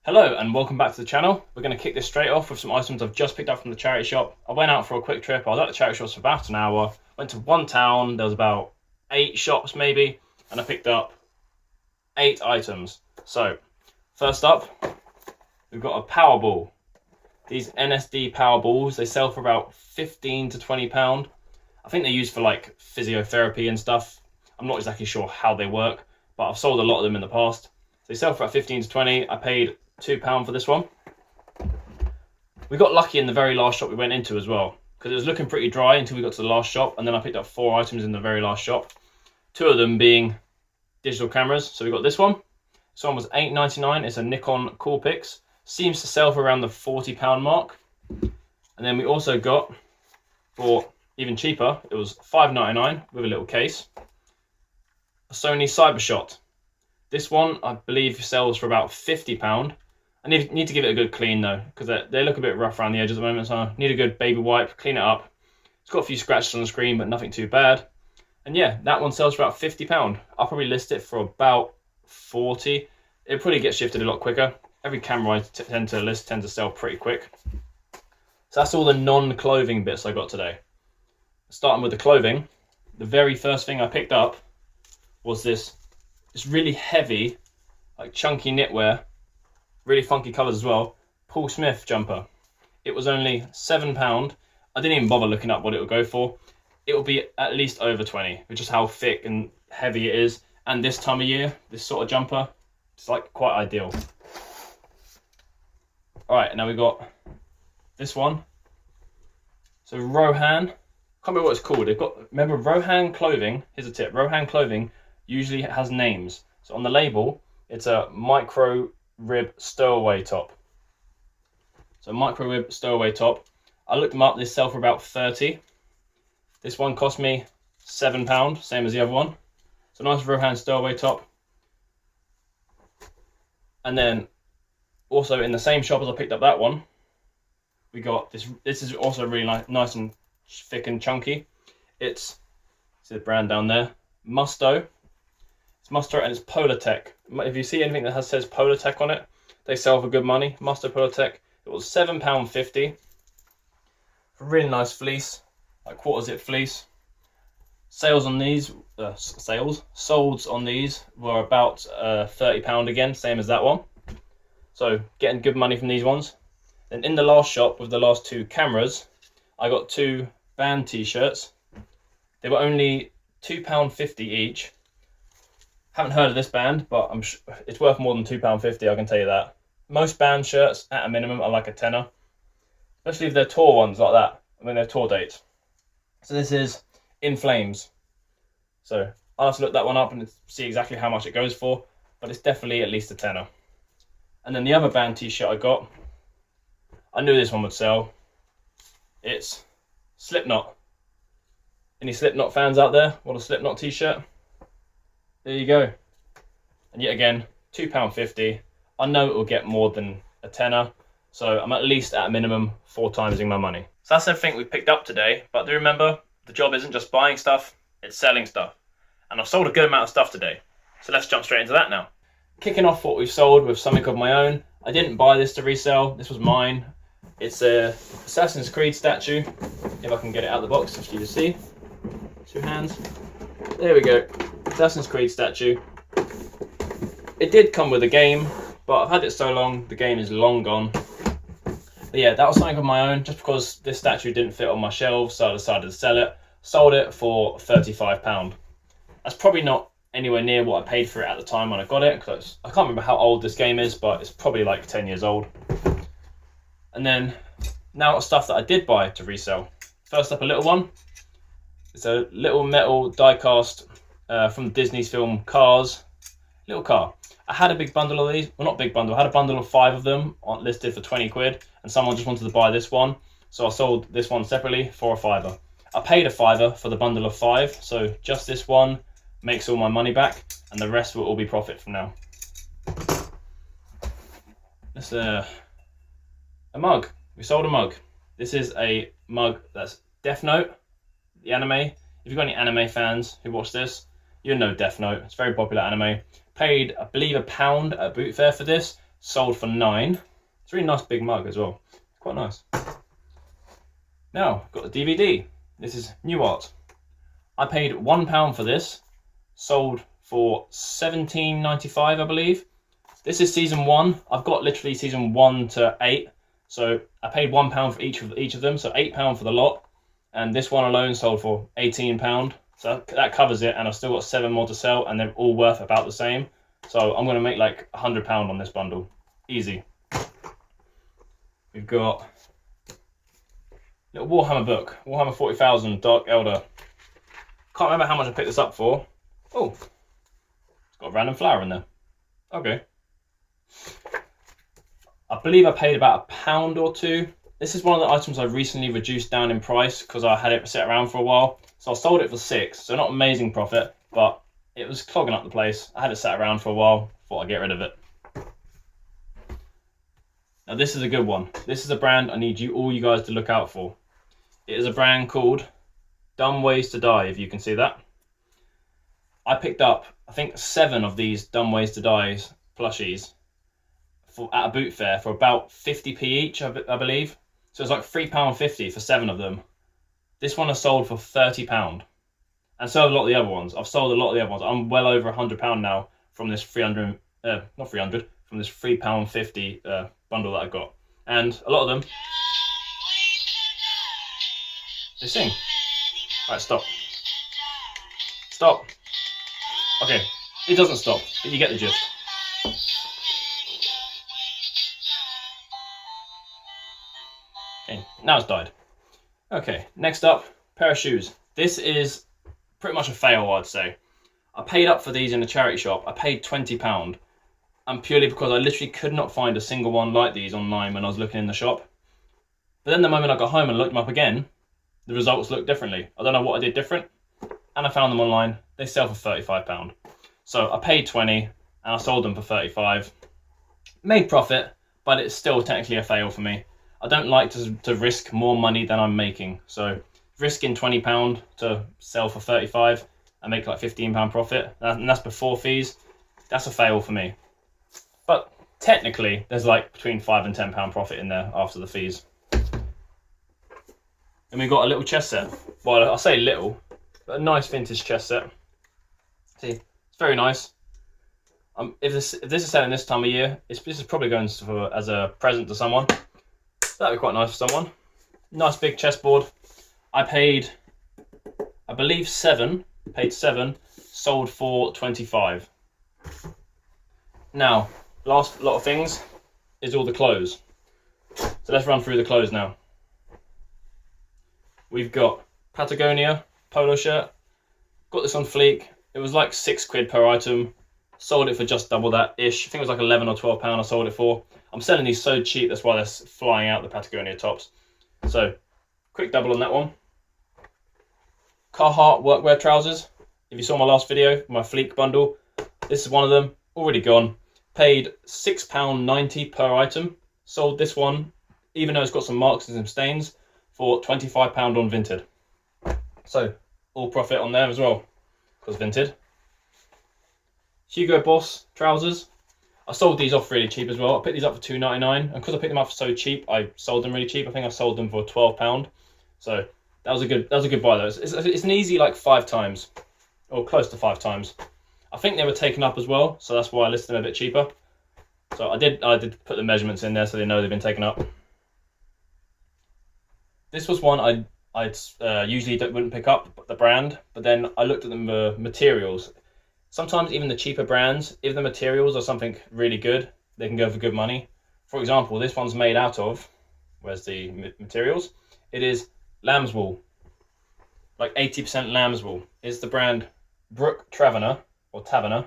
Hello and welcome back to the channel. We're going to kick this straight off with some items I've just picked up from the charity shop. I went out for a quick trip. I was at the charity shop for about an hour. Went to one town. There was about 8 shops maybe, and I picked up 8 items. So first up, we've got a power ball. These NSD power balls, they sell for about £15 to £20. I think they're used for like physiotherapy and stuff. I'm not exactly sure how they work, but I've sold a lot of them in the past. They sell for about 15 to 20. I paid £2 for this one. We got lucky in the very last shop we went into as well, because it was looking pretty dry until we got to the last shop, and then I picked up 4 items in the very last shop. 2 of them being digital cameras. So we got this one. This one was £8.99. It's a Nikon Coolpix. Seems to sell for around the £40 mark. And then we also got, for even cheaper, it was £5.99 with a little case, a Sony Cybershot. This one, I believe, sells for about £50. I need to give it a good clean though, because they look a bit rough around the edges at the moment, so I need a good baby wipe, clean it up. It's got a few scratches on the screen, but nothing too bad. And yeah, that one sells for about £50. I'll probably list it for about 40. It probably gets shifted a lot quicker. Every camera I tend to list tends to sell pretty quick. So that's all the non-clothing bits I got today. Starting with the clothing, the very first thing I picked up was this really heavy, like chunky knitwear, really funky colours as well, Paul Smith jumper. It was only £7. I didn't even bother looking up what it would go for. It will be at least over 20, which is how thick and heavy it is. And this time of year, this sort of jumper, it's like quite ideal. All right, now we got this one. So Rohan, can't remember what it's called. They've got, remember Rohan clothing, here's a tip, Rohan clothing usually has names. So on the label, it's a micro rib stowaway top. So micro rib stowaway top. I looked them up, they sell for about 30. This one cost me £7, same as the other one. So nice Rohan stowaway top. And then also in the same shop as I picked up that one, we got this. This is also really nice and thick and chunky. It's the brand down there, Musto. It's Musto and it's Polartec. If you see anything that says Polartec on it, they sell for good money. Musto Polartec. It was £7.50. A really nice fleece, like quarter zip fleece. Sales on these, solds on these were about £30 again, same as that one. So getting good money from these ones. Then in the last shop with the last 2 cameras, I got 2 band t-shirts. They were only £2.50 each. Haven't heard of this band, but I'm sure it's worth more than £2.50, I can tell you that. Most band shirts, at a minimum, are like a tenner. Especially if they're tour ones like that. I mean, they're tour dates. So this is In Flames. So I'll have to look that one up and see exactly how much it goes for, but it's definitely at least a tenner. And then the other band t-shirt I got, I knew this one would sell. It's Slipknot. Any Slipknot fans out there want a Slipknot t-shirt? There you go. And yet again, £2.50. I know it will get more than a tenner, so I'm at least at a minimum 4 times my money. So that's everything we picked up today, but do remember, the job isn't just buying stuff, it's selling stuff. And I've sold a good amount of stuff today. So let's jump straight into that now. Kicking off what we've sold with something of my own. I didn't buy this to resell, this was mine. It's a Assassin's Creed statue. If I can get it out of the box for you to see. 2 hands. There we go. Assassin's Creed statue. It did come with a game, but I've had it so long, the game is long gone. But yeah, that was something of my own, just because this statue didn't fit on my shelves, so I decided to sell it. Sold it for £35. That's probably not anywhere near what I paid for it at the time when I got it, because I can't remember how old this game is, but it's probably like 10 years old. And then, now stuff that I did buy to resell. First up, a little one. It's a little metal die-cast from Disney's film Cars. Little car. I had a big bundle of these. Well, not big bundle. I had a bundle of 5 of them listed for 20 quid, and someone just wanted to buy this one. So I sold this one separately for a £5. I paid a £5 for the bundle of 5, so just this one makes all my money back, and the rest will all be profit from now. That's a mug. We sold a mug. This is a mug that's Death Note, the anime. If you've got any anime fans who watch this, you know Death Note. It's a very popular anime. Paid, I believe, £1 at boot fair for this. sold for 9. It's a really nice big mug as well. Quite nice. Now, got the DVD. This is New Art. I paid £1 for this. Sold for £17.95, I believe. This is season 1. I've got literally season 1 to 8. So I paid £1 for each of them. So £8 for the lot. And this one alone sold for £18. So that covers it. And I've still got 7 more to sell. And they're all worth about the same. So I'm going to make like £100 on this bundle. Easy. We've got a little Warhammer book. Warhammer 40,000 Dark Elder. Can't remember how much I picked this up for. Oh, it's got a random flower in there. Okay. I believe I paid about £1 or £2. This is one of the items I recently reduced down in price because I had it sit around for a while. So I sold it for £6. So not amazing profit, but it was clogging up the place. I had it sat around for a while. Thought I'd get rid of it. Now this is a good one. This is a brand I need all you guys to look out for. It is a brand called Dumb Ways to Die, if you can see that. I picked up, I think, 7 of these Dumb Ways to Die plushies at a boot fair for about 50p each, I believe. So it's like £3.50 for 7 of them. This one I sold for £30. And so have a lot of the other ones. I've sold a lot of the other ones. I'm well over £100 now from this from this £3.50 bundle that I got. And a lot of them, they sing. Right, stop. Stop. Okay, it doesn't stop, but you get the gist. Okay, now it's died. Okay, next up, pair of shoes. This is pretty much a fail, I'd say. I paid up for these in a charity shop. I paid £20, and purely because I literally could not find a single one like these online when I was looking in the shop. But then the moment I got home and looked them up again, the results looked differently. I don't know what I did different, and I found them online. They sell for £35. So I paid 20 and I sold them for 35. Made profit, but it's still technically a fail for me. I don't like to risk more money than I'm making. So risking £20 to sell for 35 and make like £15 profit, and that's before fees, that's a fail for me. But technically, there's like between £5 and £10 profit in there after the fees. And we've got a little chess set. Well, I say little, but a nice vintage chess set. See, it's very nice. If this is selling this time of year, this is probably going as a present to someone. That'd be quite nice for someone. Nice big chessboard. I paid, I believe 7. Paid 7. Sold for 25. Now, last lot of things is all the clothes. So let's run through the clothes now. We've got Patagonia polo shirt. Got this on Fleek. It was like £6 per item. Sold it for just double that ish. I think it was like £11 or £12 I sold it for. I'm selling these so cheap, that's why they're flying out, the Patagonia tops. So, quick double on that one. Carhartt workwear trousers. If you saw my last video, my Fleek bundle, this is one of them. Already gone. Paid £6.90 per item. Sold this one, even though it's got some marks and some stains, for £25 on Vinted. So, all profit on there as well, because Vinted. Hugo Boss trousers. I sold these off really cheap as well. I picked these up for £2.99, and because I picked them up for so cheap, I sold them really cheap. I think I sold them for £12. So that was a good buy though. It's an easy like 5 times, or close to 5 times. I think they were taken up as well, so that's why I listed them a bit cheaper. So I did put the measurements in there so they know they've been taken up. This was one I'd usually wouldn't pick up, the brand, but then I looked at the materials. Sometimes even the cheaper brands, if the materials are something really good, they can go for good money. For example, this one's made out of, where's the materials? It is lamb's wool, like 80% lamb's wool. It's the brand Brook Taverner, or Taverner,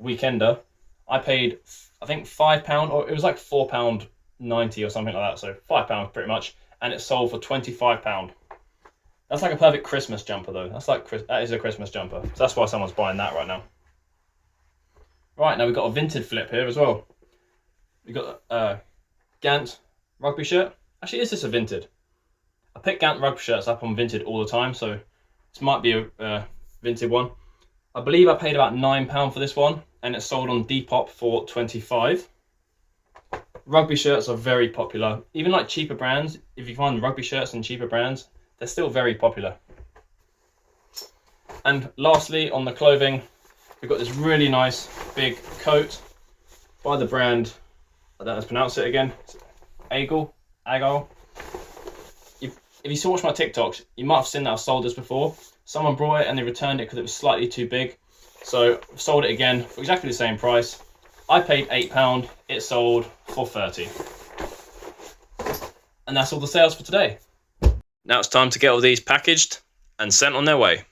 Weekender. I paid, I think £5, or it was like £4.90 or something like that, so £5 pretty much, and it sold for £25. That's like a perfect Christmas jumper though. That is a Christmas jumper. So that's why someone's buying that right now. Right, now we've got a Vinted flip here as well. We've got a Gant rugby shirt. Actually, is this a Vinted? I pick Gant rugby shirts up on Vinted all the time, so this might be a Vinted one. I believe I paid about £9 for this one, and it sold on Depop for 25. Rugby shirts are very popular. Even like cheaper brands, if you find rugby shirts and cheaper brands, they're still very popular. And lastly, on the clothing, we've got this really nice big coat by the brand, I don't know how to pronounce it again, Agol. If you watch my TikToks, you might have seen that I've sold this before. Someone brought it and they returned it because it was slightly too big. So I've sold it again for exactly the same price. I paid £8, it sold for 30. And that's all the sales for today. Now it's time to get all these packaged and sent on their way.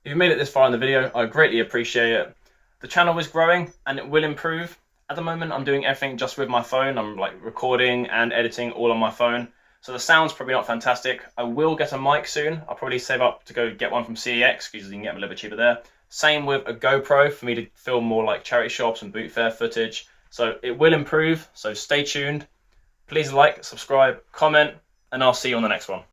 If you've made it this far in the video, I greatly appreciate it. The channel is growing and it will improve. At the moment, I'm doing everything just with my phone. I'm like recording and editing all on my phone. So the sound's probably not fantastic. I will get a mic soon. I'll probably save up to go get one from CEX because you can get them a little bit cheaper there. Same with a GoPro for me to film more like charity shops and boot fair footage. So it will improve, so stay tuned. Please like, subscribe, comment, and I'll see you on the next one.